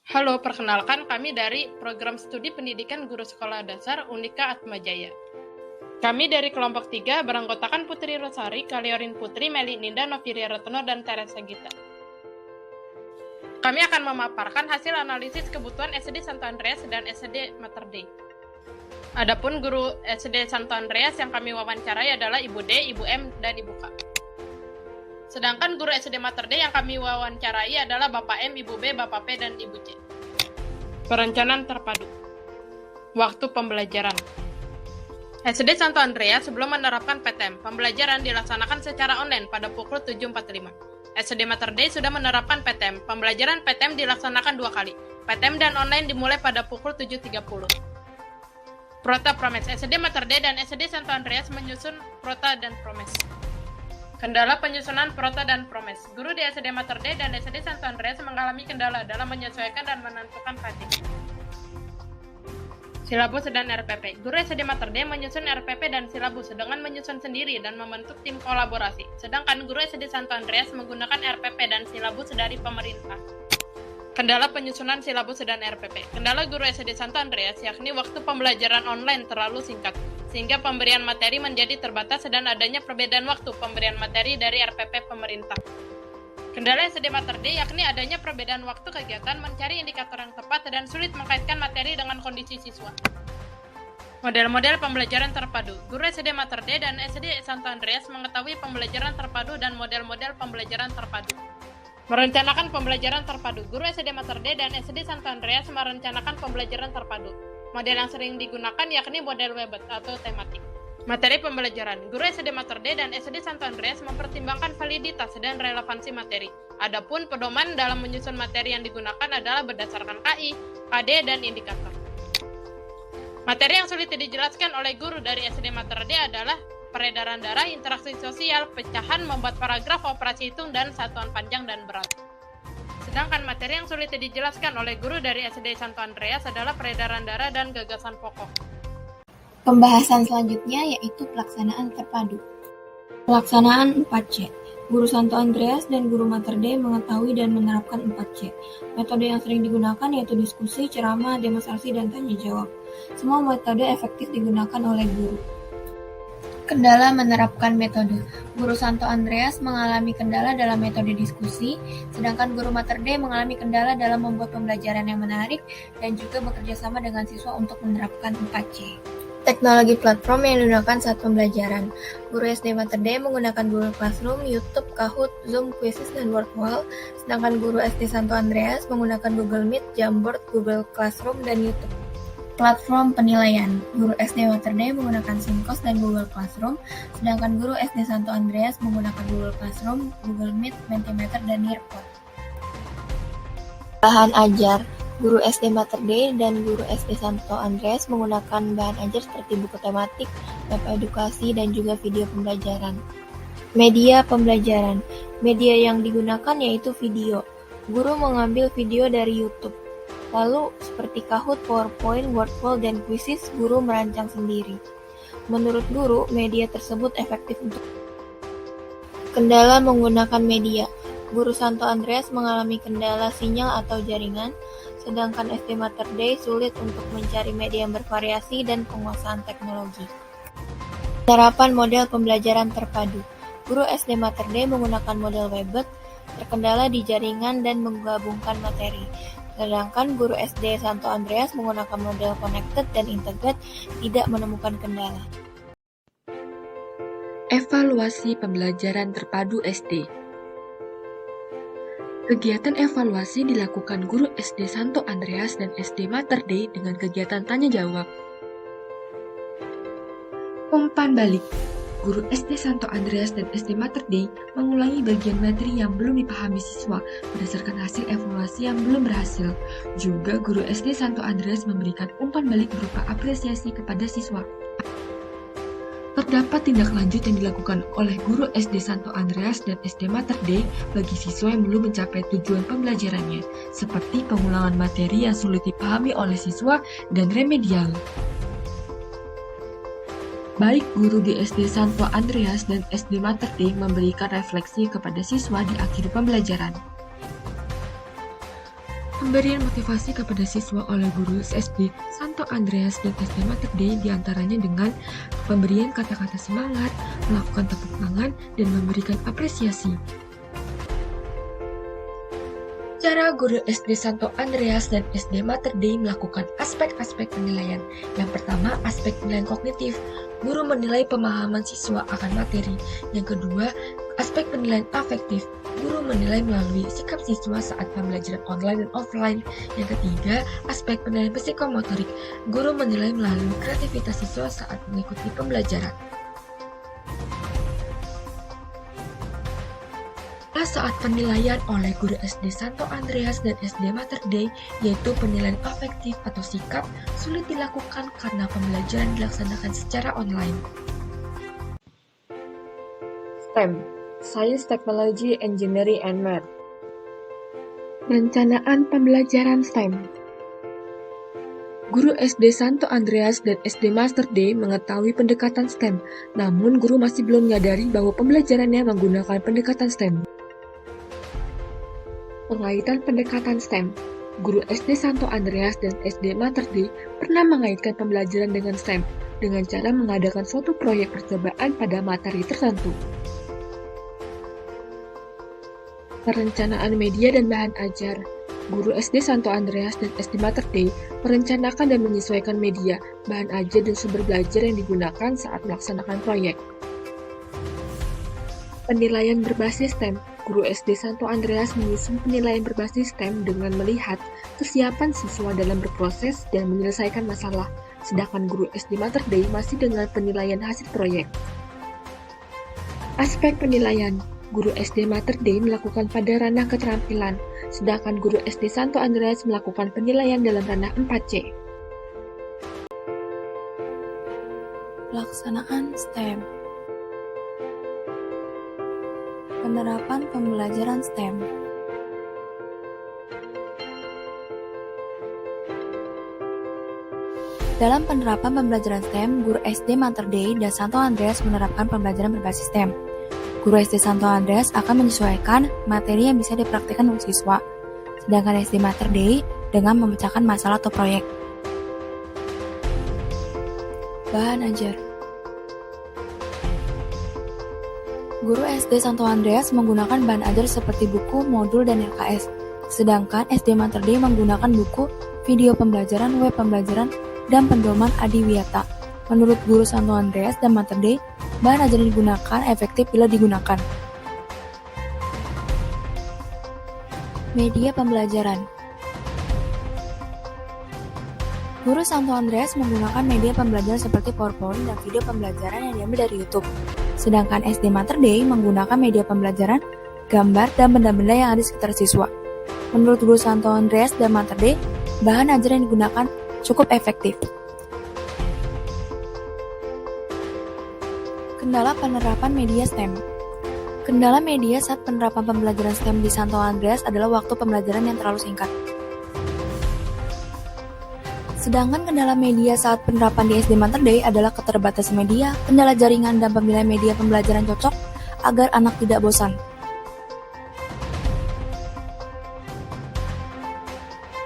Halo, perkenalkan kami dari Program Studi Pendidikan Guru Sekolah Dasar Unika Atmajaya. Kami dari kelompok 3 beranggotakan Putri Rosari, Kaliorin Putri, Meli Ninda, Noviria Retno, dan Teresa Gita. Kami akan memaparkan hasil analisis kebutuhan SD Santo Andreas dan SD Mater Dei. Adapun guru SD Santo Andreas yang kami wawancarai adalah Ibu D, Ibu M, dan Ibu K. Sedangkan guru SD Mater Dei yang kami wawancarai adalah Bapak M, Ibu B, Bapak P, dan Ibu C. Perencanaan terpadu. Waktu pembelajaran. SD Santo Andreas sebelum menerapkan PTM, pembelajaran dilaksanakan secara online pada pukul 7.45. SD Mater Dei sudah menerapkan PTM, pembelajaran PTM dilaksanakan 2 kali. PTM dan online dimulai pada pukul 7.30. Prota Promes. SD Mater Dei dan SD Santo Andreas menyusun Prota dan Promes. Kendala penyusunan Prota dan Promes. Guru di SD Mater Dei dan SD Santo Andreas mengalami kendala dalam menyesuaikan dan menentukan titik. Silabus dan RPP. Guru SD Mater Dei menyusun RPP dan silabus dengan menyusun sendiri dan membentuk tim kolaborasi. Sedangkan guru SD Santo Andreas menggunakan RPP dan silabus dari pemerintah. Kendala penyusunan silabus dan RPP. Kendala guru SD Santo Andreas yakni waktu pembelajaran online terlalu singkat, sehingga pemberian materi menjadi terbatas dan adanya perbedaan waktu pemberian materi dari RPP pemerintah. Kendala SD Mater Dei yakni adanya perbedaan waktu kegiatan, mencari indikator yang tepat, dan sulit mengkaitkan materi dengan kondisi siswa. Model-model pembelajaran terpadu. Guru SD Mater Dei dan SD Santo Andreas mengetahui pembelajaran terpadu dan model-model pembelajaran terpadu. Merencanakan pembelajaran terpadu. Guru SD Mater Dei dan SD Santo Andreas merencanakan pembelajaran terpadu. Model yang sering digunakan yakni model Webet atau tematik. Materi pembelajaran. Guru SD Mater Dei dan SD Santo Andreas mempertimbangkan validitas dan relevansi materi. Adapun pedoman dalam menyusun materi yang digunakan adalah berdasarkan KI, KD, dan indikator. Materi yang sulit dijelaskan oleh guru dari SD Mater Dei adalah peredaran darah, interaksi sosial, pecahan, membuat paragraf, operasi hitung, dan satuan panjang dan berat. Sedangkan materi yang sulit dijelaskan oleh guru dari SD Santo Andreas adalah peredaran darah dan gagasan pokok. Pembahasan selanjutnya yaitu pelaksanaan terpadu. Pelaksanaan 4C. Guru Santo Andreas dan guru Mater Dei mengetahui dan menerapkan 4C. Metode yang sering digunakan yaitu diskusi, ceramah, demonstrasi, dan tanya jawab. Semua metode efektif digunakan oleh guru. Kendala menerapkan metode. Guru Santo Andreas mengalami kendala dalam metode diskusi, sedangkan guru Mater Dei mengalami kendala dalam membuat pembelajaran yang menarik dan juga bekerja sama dengan siswa untuk menerapkan 4C. Teknologi platform yang digunakan saat pembelajaran. Guru SD Mater Dei menggunakan Google Classroom, YouTube, Kahoot, Zoom, Quizzes, dan Wordwall, sedangkan guru SD Santo Andreas menggunakan Google Meet, Jamboard, Google Classroom, dan YouTube. Platform penilaian. Guru SD Mater Dei menggunakan Simkos dan Google Classroom, sedangkan guru SD Santo Andreas menggunakan Google Classroom, Google Meet, Mentimeter, dan Nearpod. Bahan ajar. Guru SD Mater Dei dan guru SD Santo Andreas menggunakan bahan ajar seperti buku tematik, web edukasi, dan juga video pembelajaran. Media pembelajaran. Media yang digunakan yaitu video. Guru mengambil video dari YouTube. Lalu, seperti Kahoot, PowerPoint, Wordwall, dan Quizzes, guru merancang sendiri. Menurut guru, media tersebut efektif untuk kendala menggunakan media. Guru Santo Andreas mengalami kendala sinyal atau jaringan, sedangkan SD Mater Dei sulit untuk mencari media yang bervariasi dan penguasaan teknologi. Penerapan model pembelajaran terpadu. Guru SD Mater Dei menggunakan model Webet, terkendala di jaringan dan menggabungkan materi. Sedangkan guru SD Santo Andreas menggunakan model Connected dan Integrate, tidak menemukan kendala. Evaluasi pembelajaran terpadu SD. Kegiatan evaluasi dilakukan guru SD Santo Andreas dan SD Mater Dei dengan kegiatan tanya jawab. Umpan balik. Guru SD Santo Andreas dan SD Mater Dei mengulangi bagian materi yang belum dipahami siswa berdasarkan hasil evaluasi yang belum berhasil. Juga guru SD Santo Andreas memberikan umpan balik berupa apresiasi kepada siswa. Terdapat tindak lanjut yang dilakukan oleh guru SD Santo Andreas dan SD Mater Dei bagi siswa yang belum mencapai tujuan pembelajarannya, seperti pengulangan materi yang sulit dipahami oleh siswa dan remedial. Baik guru di SD Santo Andreas dan SD Mater Dei memberikan refleksi kepada siswa di akhir pembelajaran. Pemberian motivasi kepada siswa oleh guru SD Santo Andreas dan SD Mater Dei diantaranya dengan pemberian kata-kata semangat, melakukan tepuk tangan, dan memberikan apresiasi. Cara guru SD Santo Andreas dan SD Mater Dei melakukan aspek-aspek penilaian. Yang pertama, aspek penilaian kognitif. Guru menilai pemahaman siswa akan materi. Yang kedua, aspek penilaian afektif. Guru menilai melalui sikap siswa saat pembelajaran online dan offline. Yang ketiga, aspek penilaian psikomotorik. Guru menilai melalui kreativitas siswa saat mengikuti pembelajaran. Saat penilaian oleh guru SD Santo Andreas dan SD Mater Dei, yaitu penilaian afektif atau sikap, sulit dilakukan karena pembelajaran dilaksanakan secara online. STEM, Science, Technology, Engineering, and Math. Perencanaan pembelajaran STEM. Guru SD Santo Andreas dan SD Mater Dei mengetahui pendekatan STEM, namun guru masih belum menyadari bahwa pembelajarannya menggunakan pendekatan STEM. Pengaitan pendekatan STEM. Guru SD Santo Andreas dan SD Mater Dei pernah mengaitkan pembelajaran dengan STEM dengan cara mengadakan suatu proyek percobaan pada materi tertentu. Perencanaan media dan bahan ajar. Guru SD Santo Andreas dan SD Mater Dei merencanakan dan menyesuaikan media, bahan ajar, dan sumber belajar yang digunakan saat melaksanakan proyek. Penilaian berbasis STEM. Guru SD Santo Andreas menyusun penilaian berbasis STEM dengan melihat kesiapan siswa dalam berproses dan menyelesaikan masalah, sedangkan guru SD Mater Dei masih dengan penilaian hasil proyek. Aspek penilaian. Guru SD Mater Dei melakukan pada ranah keterampilan, sedangkan guru SD Santo Andreas melakukan penilaian dalam ranah 4C. Pelaksanaan STEM. Penerapan pembelajaran STEM. Dalam penerapan pembelajaran STEM, guru SD Mater Dei dan Santo Andreas menerapkan pembelajaran berbasis STEM. Guru SD Santo Andreas akan menyesuaikan materi yang bisa dipraktikkan untuk siswa, sedangkan SD Mater Dei dengan memecahkan masalah atau proyek. Bahan ajar. Guru SD Santo Andreas menggunakan bahan ajar seperti buku, modul, dan LKS, sedangkan SD Mater Dei menggunakan buku, video pembelajaran, web pembelajaran, dan pendoman Adiwiyata. Menurut guru Santo Andreas dan Mater Dei, bahan ajar yang digunakan efektif bila digunakan. Media pembelajaran. Guru Santo Andreas menggunakan media pembelajaran seperti PowerPoint dan video pembelajaran yang diambil dari YouTube. Sedangkan SD Mater Dei menggunakan media pembelajaran, gambar, dan benda-benda yang ada di sekitar siswa. Menurut guru Santo Andreas dan Mater Dei, bahan ajar yang digunakan cukup efektif. Kendala penerapan media STEM. Kendala media saat penerapan pembelajaran STEM di Santo Andreas adalah waktu pembelajaran yang terlalu singkat. Sedangkan kendala media saat penerapan di SD Mater Dei adalah keterbatasan media, kendala jaringan, dan pemilihan media pembelajaran cocok agar anak tidak bosan.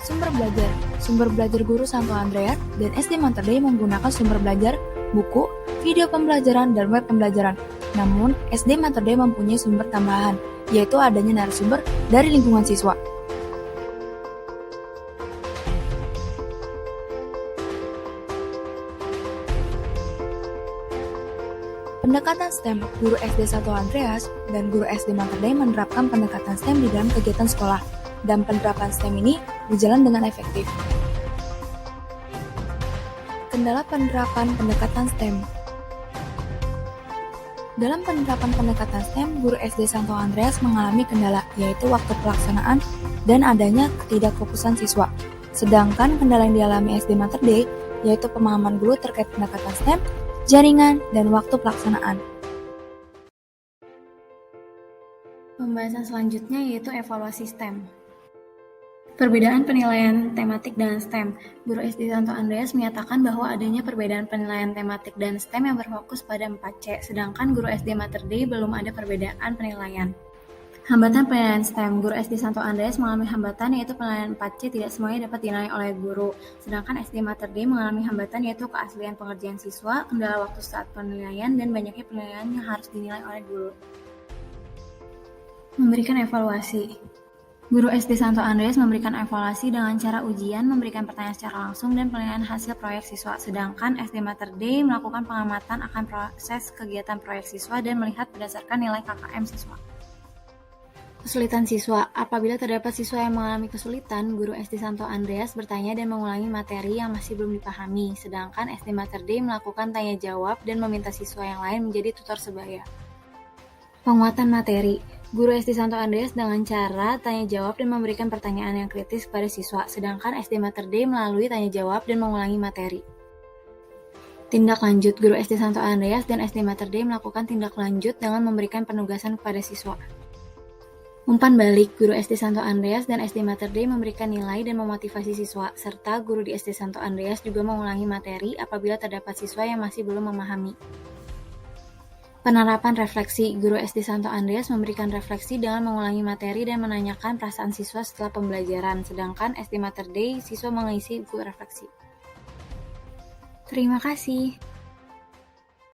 Sumber belajar. Sumber belajar guru Santo Andreas dan SD Mater Dei menggunakan sumber belajar, buku, video pembelajaran, dan web pembelajaran. Namun, SD Mater Dei mempunyai sumber tambahan, yaitu adanya narasumber dari lingkungan siswa. Pendekatan STEM. Guru SD Santo Andreas dan guru SD Mater Dei menerapkan pendekatan STEM di dalam kegiatan sekolah, dan penerapan STEM ini berjalan dengan efektif. Kendala penerapan pendekatan STEM. Dalam penerapan pendekatan STEM, guru SD Santo Andreas mengalami kendala, yaitu waktu pelaksanaan dan adanya ketidakfokusan siswa. Sedangkan kendala yang dialami SD Mater Dei, yaitu pemahaman guru terkait pendekatan STEM, jaringan, dan waktu pelaksanaan. Pembahasan selanjutnya yaitu evaluasi STEM. Perbedaan penilaian tematik dan STEM. Guru SD Santo Andreas menyatakan bahwa adanya perbedaan penilaian tematik dan STEM yang berfokus pada 4C, sedangkan guru SD Mater Dei belum ada perbedaan penilaian. Hambatan penilaian STEM. Guru SD Santo Andreas mengalami hambatan yaitu penilaian 4C tidak semuanya dapat dinilai oleh guru. Sedangkan SD Mater Dei mengalami hambatan yaitu keaslian pengerjaan siswa, kendala waktu saat penilaian, dan banyaknya penilaian yang harus dinilai oleh guru. Memberikan evaluasi. Guru SD Santo Andreas memberikan evaluasi dengan cara ujian, memberikan pertanyaan secara langsung, dan penilaian hasil proyek siswa. Sedangkan SD Mater Dei melakukan pengamatan akan proses kegiatan proyek siswa dan melihat berdasarkan nilai KKM siswa. Kesulitan siswa. Apabila terdapat siswa yang mengalami kesulitan, guru SD Santo Andreas bertanya dan mengulangi materi yang masih belum dipahami, sedangkan SD Mater Dei melakukan tanya jawab dan meminta siswa yang lain menjadi tutor sebaya. Penguatan materi. Guru SD Santo Andreas dengan cara tanya jawab dan memberikan pertanyaan yang kritis kepada siswa, sedangkan SD Mater Dei melalui tanya jawab dan mengulangi materi. Tindak lanjut. Guru SD Santo Andreas dan SD Mater Dei melakukan tindak lanjut dengan memberikan penugasan kepada siswa. Umpan balik. Guru SD Santo Andreas dan SD Mater Dei memberikan nilai dan memotivasi siswa, serta guru di SD Santo Andreas juga mengulangi materi apabila terdapat siswa yang masih belum memahami. Penerapan refleksi. Guru SD Santo Andreas memberikan refleksi dengan mengulangi materi dan menanyakan perasaan siswa setelah pembelajaran, sedangkan SD Mater Dei siswa mengisi buku refleksi. Terima kasih.